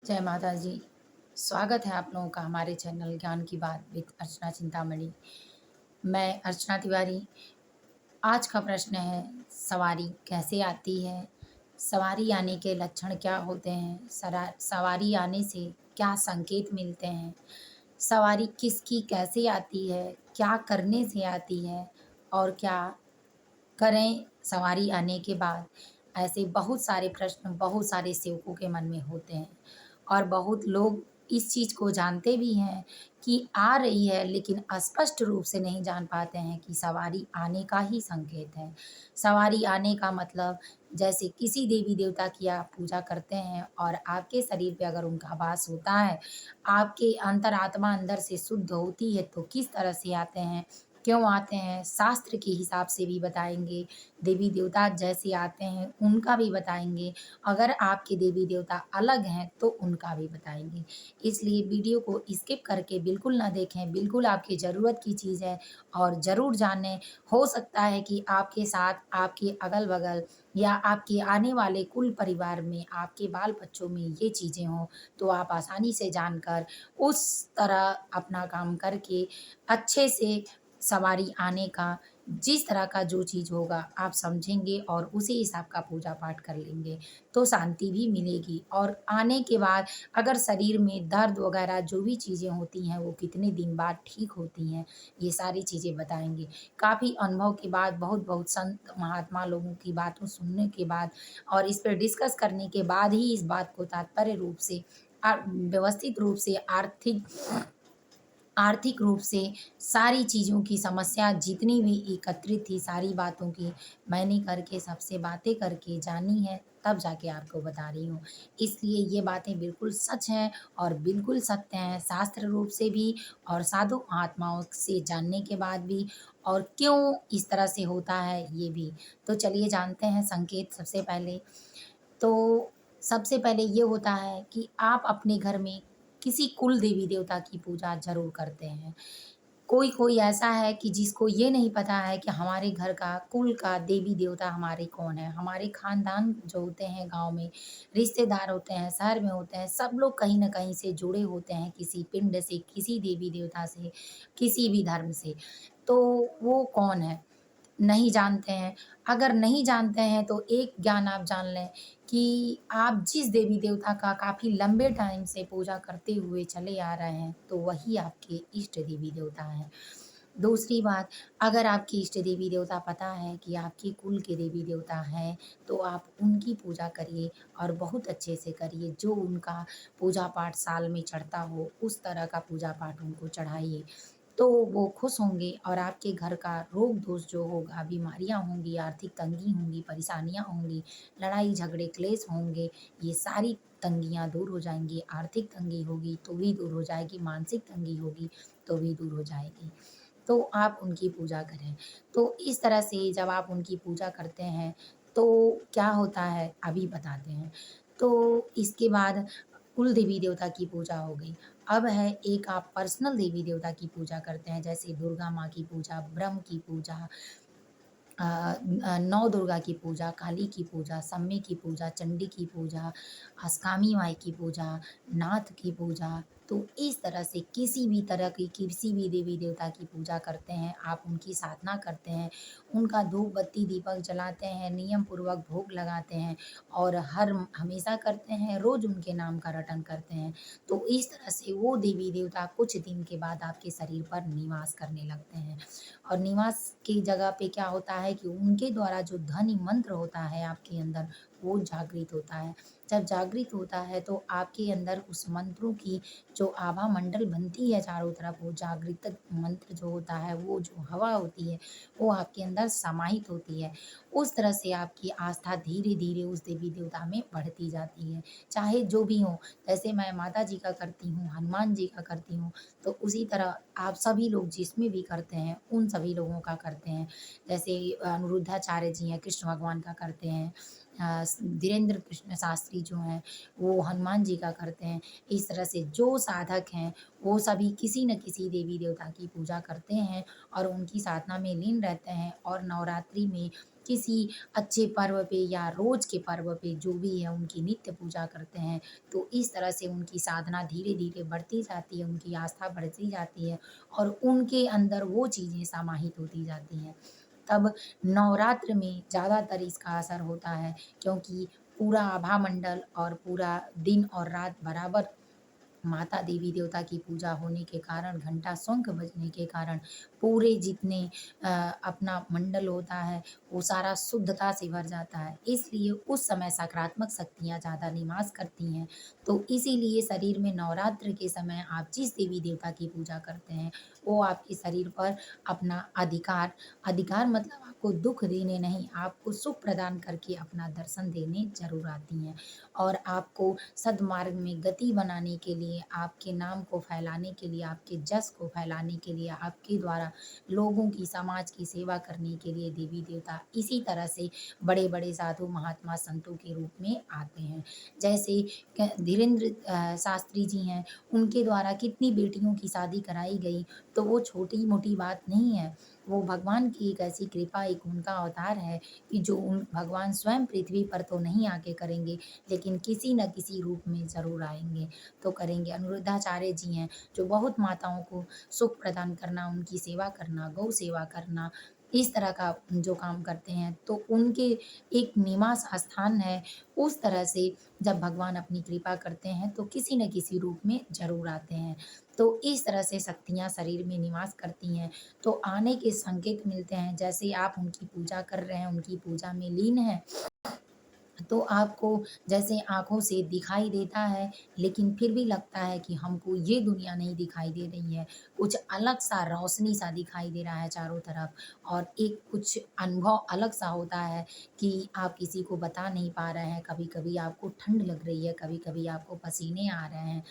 जय माता जी। स्वागत है आप लोगों का हमारे चैनल ज्ञान की बात विद अर्चना चिंतामणि। मैं अर्चना तिवारी। आज का प्रश्न है, सवारी कैसे आती है? सवारी आने के लक्षण क्या होते हैं? सवारी आने से क्या संकेत मिलते हैं? सवारी किसकी कैसे आती है? क्या करने से आती है? और क्या करें सवारी आने के बाद? ऐसे बहुत सारे प्रश्न बहुत सारे सेवकों के मन में होते हैं और बहुत लोग इस चीज़ को जानते भी हैं कि आ रही है, लेकिन स्पष्ट रूप से नहीं जान पाते हैं कि सवारी आने का ही संकेत है। सवारी आने का मतलब, जैसे किसी देवी देवता की आप पूजा करते हैं और आपके शरीर पे अगर उनका वास होता है, आपके अंतरात्मा अंदर से शुद्ध होती है, तो किस तरह से आते हैं, क्यों आते हैं, शास्त्र के हिसाब से भी बताएँगे। देवी देवता जैसे आते हैं उनका भी बताएँगे। अगर आपके देवी देवता अलग हैं तो उनका भी बताएँगे। इसलिए वीडियो को स्किप करके बिल्कुल ना देखें, बिल्कुल आपकी ज़रूरत की चीज़ है और ज़रूर जानें। हो सकता है कि आपके साथ, आपके अगल-बगल या आपके आने वाले कुल परिवार में, आपके बाल-बच्चों में ये चीज़ें हों, तो आप आसानी से जानकर उस तरह अपना काम करके अच्छे से सवारी आने का, जिस तरह का जो चीज़ होगा आप समझेंगे और उसी हिसाब का पूजा पाठ कर लेंगे, तो शांति भी मिलेगी। और आने के बाद अगर शरीर में दर्द वगैरह जो भी चीज़ें होती हैं, वो कितने दिन बाद ठीक होती हैं, ये सारी चीज़ें बताएँगे। काफ़ी अनुभव के बाद, बहुत-बहुत संत महात्मा लोगों की बातों सुनने के बाद और इस पे डिस्कस करने के बाद ही इस बात को तात्पर्य रूप से व्यवस्थित रूप से आर्थिक रूप से सारी चीज़ों की समस्या जितनी भी एकत्रित थी, सारी बातों की मैंने करके, सबसे बातें करके जानी है, तब जाके आपको बता रही हूँ। इसलिए ये बातें बिल्कुल सच हैं और बिल्कुल सत्य हैं, शास्त्र रूप से भी और साधु महात्माओं से जानने के बाद भी, और क्यों इस तरह से होता है ये भी। तो चलिए जानते हैं संकेत सबसे पहले। तो सबसे पहले ये होता है कि आप अपने घर में किसी कुल देवी देवता की पूजा ज़रूर करते हैं। कोई-कोई ऐसा है कि जिसको ये नहीं पता है कि हमारे घर का कुल का देवी देवता हमारे कौन है। हमारे खानदान जो होते हैं गाँव में, रिश्तेदार होते हैं, शहर में होते हैं, सब लोग कहीं न कहीं से जुड़े होते हैं किसी पिंड से, किसी देवी देवता से, किसी भी धर्म से। तो वो कौन है? नहीं जानते हैं। अगर नहीं जानते हैं तो एक ज्ञान आप जान लें कि आप जिस देवी-देवता का काफ़ी लंबे टाइम से पूजा करते हुए चले आ रहे हैं, तो वही आपके इष्ट देवी-देवता हैं। दूसरी बात, अगर आपकी इष्ट देवी-देवता पता है कि आपके कुल के देवी-देवता हैं, तो आप उनकी पूजा करिए और बहुत अच्छे से करिए। जो उनका पूजा-पाठ साल में चढ़ता हो, उस तरह का पूजा-पाठ उनको चढ़ाइए। तो वो खुश होंगे और आपके घर का रोग दोष जो होगा, बीमारियाँ होंगी, आर्थिक तंगी होंगी, परेशानियाँ होंगी, लड़ाई झगड़े क्लेश होंगे, ये सारी तंगियाँ दूर हो जाएँगी। आर्थिक तंगी होगी तो भी दूर हो जाएगी, मानसिक तंगी होगी तो भी दूर हो जाएगी। तो आप उनकी पूजा करें। तो इस तरह से जब आप उनकी पूजा करते हैं, तो क्या होता है अभी बताते हैं। तो इसके बाद कुल देवी-देवता की पूजा हो गई। अब है एक आप पर्सनल देवी-देवता की पूजा करते हैं, जैसे दुर्गा माँ की पूजा, ब्रह्म की पूजा, नौ दुर्गा की पूजा, काली की पूजा, सम्मी की पूजा, चंडी की पूजा, अस्कामी माई की पूजा, नाथ की पूजा। तो इस तरह से किसी भी तरह की किसी भी देवी-देवता की पूजा करते हैं, आप उनकी साधना करते हैं, उनका धूप, बत्ती, दीपक जलाते हैं, नियम पूर्वक भोग लगाते हैं और हर हमेशा करते हैं, रोज़ उनके नाम का रटन करते हैं। तो इस तरह से वो देवी-देवता कुछ दिन के बाद आपके शरीर पर निवास करने लगते हैं। और निवास की जगह पे क्या होता है कि उनके द्वारा जो ध्वनि मंत्र होता है आपके अंदर, वो जागृत होता है। जब जागृत होता है तो आपके अंदर उस मंत्रों की जो आभा मंडल बनती है चारों तरफ, वो जागृत मंत्र जो होता है, वो जो हवा होती है, वो आपके अंदर समाहित होती है। उस तरह से आपकी आस्था धीरे-धीरे उस देवी-देवता में बढ़ती जाती है। चाहे जो भी हो, जैसे मैं माता जी का करती हूँ, हनुमान जी का करती हूँ, तो उसी तरह आप सभी लोग जिसमें भी करते हैं, उन सभी लोगों का करते हैं। जैसे अनिरुद्धाचार्य जी हैं, कृष्ण भगवान का करते हैं। धीरेन्द्र कृष्ण शास्त्री जो हैं, वो हनुमान जी का करते हैं। इस तरह से जो साधक हैं, वो सभी किसी न किसी देवी-देवता की पूजा करते हैं और उनकी साधना में लीन रहते हैं और नवरात्रि में किसी अच्छे पर्व पे या रोज़ के पर्व पे जो भी है उनकी नित्य पूजा करते हैं। तो इस तरह से उनकी साधना धीरे-धीरे बढ़ती जाती है, उनकी आस्था बढ़ती जाती है और उनके अंदर वो चीज़ें समाहित होती जाती हैं। तब नवरात्र में ज़्यादातर इसका असर होता है क्योंकि पूरा आभा मंडल और पूरा दिन और रात बराबर माता देवी देवता की पूजा होने के कारण, घंटा शंख बजने के कारण पूरे जितने अपना मंडल होता है, वो सारा शुद्धता से भर जाता है। इसलिए उस समय सकारात्मक शक्तियाँ ज़्यादा निवास करती हैं। तो इसीलिए शरीर में नवरात्र के समय आप जिस देवी देवता की पूजा करते हैं, वो आपके शरीर पर अपना अधिकार अधिकार मतलब आपको दुःख देने नहीं, आपको सुख प्रदान करके अपना दर्शन देने ज़रूर आती हैं। और आपको सद्मार्ग में गति बनाने के लिए, आपके नाम को फैलाने के लिए, आपके जस को फैलाने के लिए, आपके द्वारा लोगों की, समाज की सेवा करने के लिए देवी-देवता इसी तरह से बड़े-बड़े साधु, महात्मा, संतों के रूप में आते हैं। जैसे धीरेन्द्र शास्त्री जी हैं, उनके द्वारा कितनी बेटियों की शादी कराई गई, तो वो छोटी-मोटी बात नहीं है। वो भगवान की एक ऐसी कृपा, एक उनका अवतार है कि जो उन भगवान स्वयं पृथ्वी पर तो नहीं आके करेंगे, लेकिन किसी न किसी रूप में ज़रूर आएँगे, तो करेंगे। अनिरुद्धाचार्य जी हैं, जो बहुत माताओं को सुख प्रदान करना, उनकी सेवा करना, गौ सेवा करना, इस तरह का जो काम करते हैं, तो उनके एक निवास स्थान है। उस तरह से जब भगवान अपनी कृपा करते हैं, तो किसी न किसी रूप में ज़रूर आते हैं। तो इस तरह से शक्तियाँ शरीर में निवास करती हैं, तो आने के संकेत मिलते हैं। जैसे आप उनकी पूजा कर रहे हैं, उनकी पूजा में लीन हैं, तो आपको जैसे आँखों से दिखाई देता है, लेकिन फिर भी लगता है कि हमको ये दुनिया नहीं दिखाई दे रही है। कुछ अलग-सा रोशनी-सा दिखाई दे रहा है चारों तरफ और एक कुछ अनुभव अलग-सा होता है कि आप किसी को बता नहीं पा रहे हैं। कभी-कभी आपको ठंड लग रही है, कभी-कभी आपको पसीने आ रहे हैं।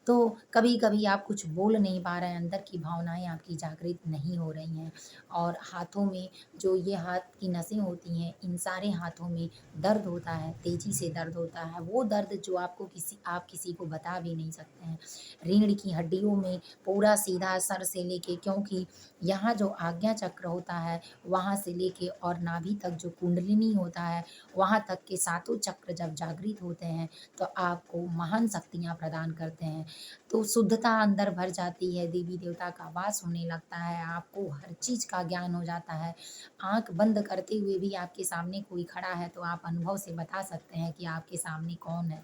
तो कभी-कभी आप कुछ बोल नहीं पा रहे हैं, अंदर की भावनाएँ आपकी जागृत नहीं हो रही हैं और हाथों में जो ये हाथ की नसें होती हैं, इन सारे हाथों में दर्द होता है, तेज़ी से दर्द होता है। वो दर्द जो आप किसी को बता भी नहीं सकते हैं। रीढ़ की हड्डियों में पूरा सीधा सर से लेके क्योंकि यहाँ जो आज्ञा चक्र होता है, वहाँ से लेके और नाभि तक जो कुंडलिनी होता है, वहाँ तक के सातों चक्र जब जागृत होते हैं, तो आपको महान शक्तियाँ प्रदान करते हैं। तो शुद्धता अंदर भर जाती है, देवी-देवता का वास होने लगता है, आपको हर चीज़ का ज्ञान हो जाता है। आँख बंद करते हुए भी आपके सामने कोई खड़ा है, तो आप अनुभव से बता सकते हैं कि आपके सामने कौन है।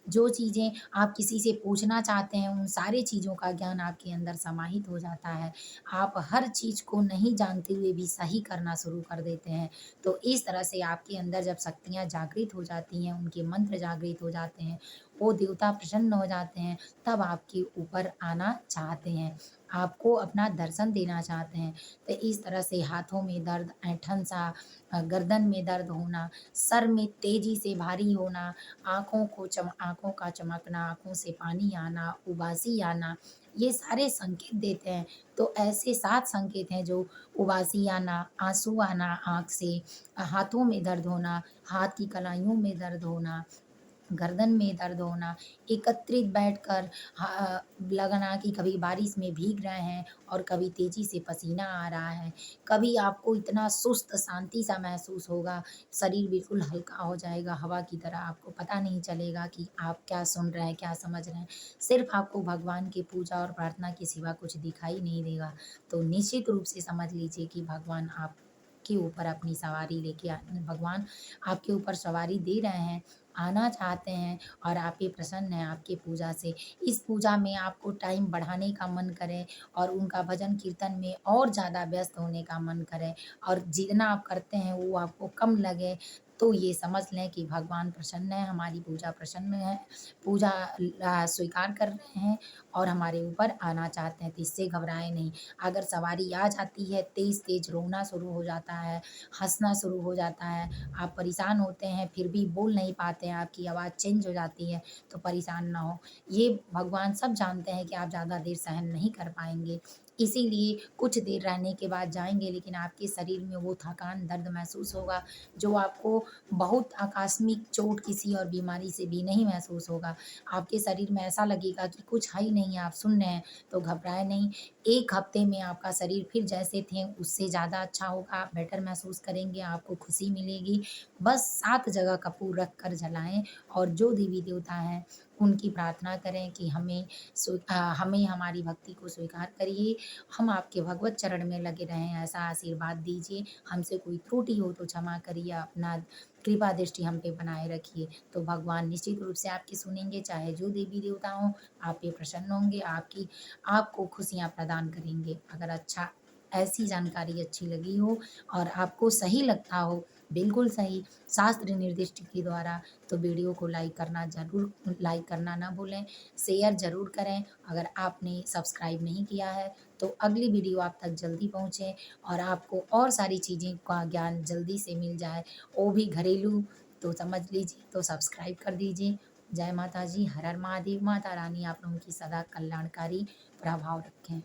जो चीज़ें आप किसी से पूछना चाहते हैं, उन सारी चीज़ों का ज्ञान आपके अंदर समाहित हो जाता है। आप हर चीज़ को नहीं जानते हुए भी सही करना शुरू कर देते हैं। तो इस तरह से आपके अंदर जब शक्तियाँ जागृत हो जाती हैं, उनके मंत्र जागृत हो जाते हैं, वो देवता प्रसन्न हो जाते हैं, तब आपके ऊपर आना चाहते हैं, आपको अपना दर्शन देना चाहते हैं। तो इस तरह से हाथों में दर्द, ऐंठन-सा गर्दन में दर्द होना, सर में तेज़ी से भारी होना, आँखों का चमकना, आँखों से पानी आना, उबासी आना, ये सारे संकेत देते हैं। तो ऐसे 7 संकेत हैं जो उबासी आना, आँसू आना आँख से, हाथों में दर्द होना, हाथ की कलाइयों में दर्द होना, गर्दन में दर्द होना, एकत्रित बैठकर लगना कि कभी बारिश में भीग रहे हैं और कभी तेज़ी से पसीना आ रहा है। कभी आपको इतना सुस्त शांति-सा महसूस होगा, शरीर बिल्कुल हल्का हो जाएगा हवा की तरह, आपको पता नहीं चलेगा कि आप क्या सुन रहे हैं, क्या समझ रहे हैं। सिर्फ़ आपको भगवान की पूजा और प्रार्थना के सिवा कुछ दिखाई नहीं देगा। तो निश्चित रूप से समझ लीजिए कि भगवान आपके ऊपर अपनी सवारी लेके भगवान आपके ऊपर सवारी दे रहे हैं, आना चाहते हैं और आप पे प्रसन्न हैं आपकी पूजा से। इस पूजा में आपको टाइम बढ़ाने का मन करे और उनका भजन कीर्तन में और ज़्यादा व्यस्त होने का मन करे और जितना आप करते हैं वो आपको कम लगे, तो ये समझ लें कि भगवान प्रसन्न हैं, हमारी पूजा प्रसन्न है, पूजा स्वीकार कर रहे हैं और हमारे ऊपर आना चाहते हैं, तो इससे घबराएँ नहीं। अगर सवारी आ जाती है, तेज़-तेज़ रोना शुरू हो जाता है, हँसना शुरू हो जाता है, आप परेशान होते हैं फिर भी बोल नहीं पाते हैं, आपकी आवाज़ चेंज हो जाती है, तो परेशान ना हों। ये भगवान सब जानते हैं कि आप ज़्यादा देर सहन नहीं कर पाएँगे, इसीलिए कुछ देर रहने के बाद जाएँगे, लेकिन आपके शरीर में वो थकान, दर्द महसूस होगा, जो आपको बहुत आकस्मिक चोट किसी और बीमारी से भी नहीं महसूस होगा। आपके शरीर में ऐसा लगेगा कि कुछ है ही नहीं, आप सुन रहे हैं, तो घबराएँ नहीं। 1 हफ्ते में आपका शरीर फिर जैसे थे उससे ज़्यादा अच्छा होगा, आप बेटर महसूस करेंगे, आपको खुशी मिलेगी। बस 7 जगह कपूर रख कर जलाएँ और जो देवी-देवता हैं, उनकी प्रार्थना करें कि हमें हमारी भक्ति को स्वीकार करिए, हम आपके भगवत चरण में लगे रहें, ऐसा आशीर्वाद दीजिए। हमसे कोई त्रुटि हो तो क्षमा करिए, अपना कृपा दृष्टि हम पे बनाए रखिए। तो भगवान निश्चित रूप से आपकी सुनेंगे, चाहे जो देवी-देवता हों, आप पे प्रसन्न होंगे, आपको खुशियाँ प्रदान करेंगे। अगर ऐसी जानकारी अच्छी लगी हो और आपको सही लगता हो, बिल्कुल सही, शास्त्र निर्दिष्ट के द्वारा, तो वीडियो को लाइक करना ना भूलें, शेयर ज़रूर करें। अगर आपने सब्सक्राइब नहीं किया है, तो अगली वीडियो आप तक जल्दी पहुँचे और आपको और सारी चीज़ें का ज्ञान जल्दी से मिल जाए, वो भी घरेलू, तो समझ लीजिए, तो सब्सक्राइब कर दीजिए। जय माता जी, हर हर महादेव, माता रानी आप लोगों की सदा कल्याणकारी प्रभाव रखें।